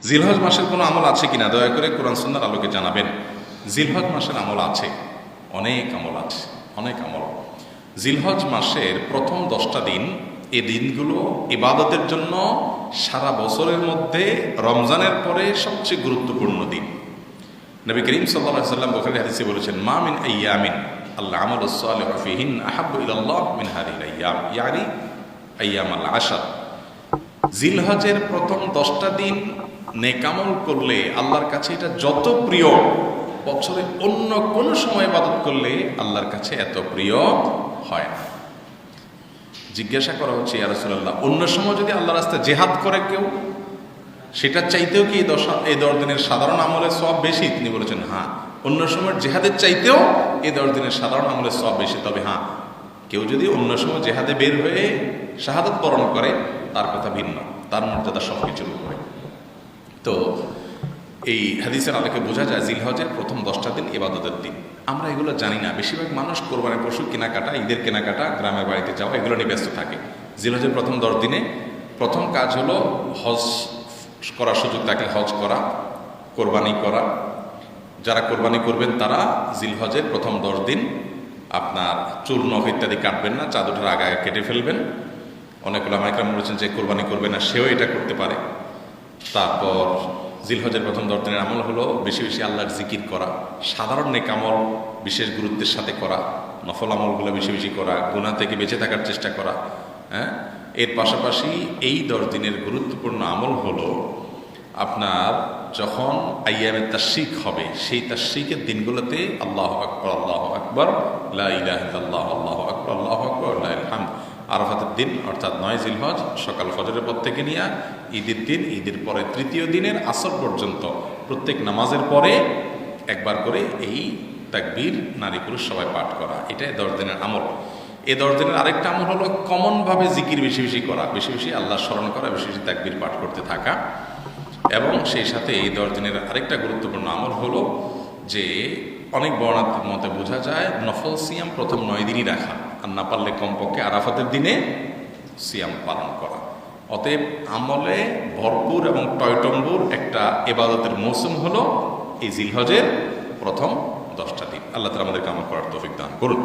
জিলহজ মাসের কোনো আমল আছে কিনা দয়া করে কোরআন সুন্নাহর আলোকে জানাবেন। জিলহজ মাসের আমল আছে, অনেক আমল আছে, অনেক আমল। জিলহজ মাসের প্রথম 10টা দিন, এই দিনগুলো ইবাদতের জন্য সারা বছরের মধ্যে রমজানের পরে সবচেয়ে গুরুত্বপূর্ণ দিন। নবী করিম সাল্লাল্লাহু আলাইহি ওয়াসাল্লাম বুখারী হাদিসে বলেছেন, মা মিন আইয়ামিন আল্লাহ আমালুস সালিহু ফীহিন আহাব্বু ইলাল্লাহ মিন হাযিহিল আইয়াম, ইয়ানি আইয়ামুল আশর। জিলহজের প্রথম 10টা দিন নেকামল করলে আল্লাহর কাছে এটা যত প্রিয়, বছরে অন্য কোন সময় ইবাদত করলে আল্লাহর কাছে এত প্রিয় হয় না। জিজ্ঞাসা করা হচ্ছে, ইয়া রাসূলুল্লাহ, অন্য সময় যদি আল্লাহর রাস্তায় জিহাদ করে কেউ, সেটার চাইতেও কি এই 10 দিনের সাধারণ আমলের সওয়াব বেশি? তিনি বলেছেন, হ্যাঁ, অন্য সময় জিহাদের চাইতেও এই 10 দিনের সাধারণ আমলের সওয়াব বেশি। তবে হ্যাঁ, কেউ যদি অন্য সময় জিহাদে বের হয়ে শাহাদাত বরণ করে, তার কথা ভিন্ন, তার মর্যাদা সবকিছুর উপরে। তো এই হাদিসের আলোকে বোঝা যায় জিলহজের প্রথম 10টা দিন ইবাদতের দিন। আমরা এগুলো জানি না। বেশিরভাগ মানুষ কোরবানির পশু কেনাকাটা, ঈদের কেনাকাটা, গ্রামের বাড়িতে যাওয়া, এগুলো নিয়ে ব্যস্ত থাকে। জিলহজের প্রথম 10 দিনে প্রথম কাজ হলো হজ করার সুযোগ থাকলে হজ করা, কোরবানি করা। যারা কোরবানি করবেন তারা জিলহজের প্রথম 10 দিন আপনার চুল নখ ইত্যাদি কাটবেন না, চাঁদ ওঠার আগে কেটে ফেলবেন। অনেক ওলামা ইকরাম বলেছেন যে কোরবানি করবে না সেও এটা করতে পারে। তারপর জিলহজের প্রথম 10 দিনের আমল হলো বেশি বেশি আল্লাহর জিকির করা, সাধারণ নেক আমল বিশেষ গুরুত্বের সাথে করা, নফল আমলগুলো বেশি বেশি করা, গুনাহ থেকে বেঁচে থাকার চেষ্টা করা। এর পাশাপাশি এই 10 দিনের গুরুত্বপূর্ণ আমল হলো আপনার যখন আইয়ামে তাশরিক হবে, সেই তাশরিকের দিনগুলোতে আল্লাহু আকবার, আল্লাহু আকবার, লা ইলাহা ইল্লাল্লাহ, আল্লাহু আকবার, আল্লাহু আকবার, লিল্লাহিল হামদ। আরাফাতের দিন অর্থাৎ 9 জিলহজ সকাল ফজরের পর থেকে নিয়ে ঈদের দিন, ঈদের পরে তৃতীয় দিনের আসর পর্যন্ত প্রত্যেক নামাজের পরে একবার করে এই তাকবীর নারী পুরুষ সবাই পাঠ করা, এটাই 10 দিনের আমল। এই 10 দিনের আরেকটা আমল হলো কমনভাবে জিকির বেশি বেশি করা, বেশি বেশি আল্লাহ স্মরণ করা, বেশি বেশি তাকবীর পাঠ করতে থাকা। এবং সেই সাথে এই 10 দিনের আরেকটা গুরুত্বপূর্ণ আমল হলো যে অনেক বর্ণনার মতে বোঝা যায় নফল সিয়াম প্রথম 9 দিনই রাখা, আর না পারলে কমপক্ষে আরাফাতের দিনে সিয়াম পালন করা। অতএব আমলে ভরপুর এবং টয়টম্বুর একটা ইবাদতের মৌসুম হলো এই জিলহজের প্রথম 10টা দিন। আল্লাহ তাআলা আমাদেরকে আমল করার তৌফিক দান করুন।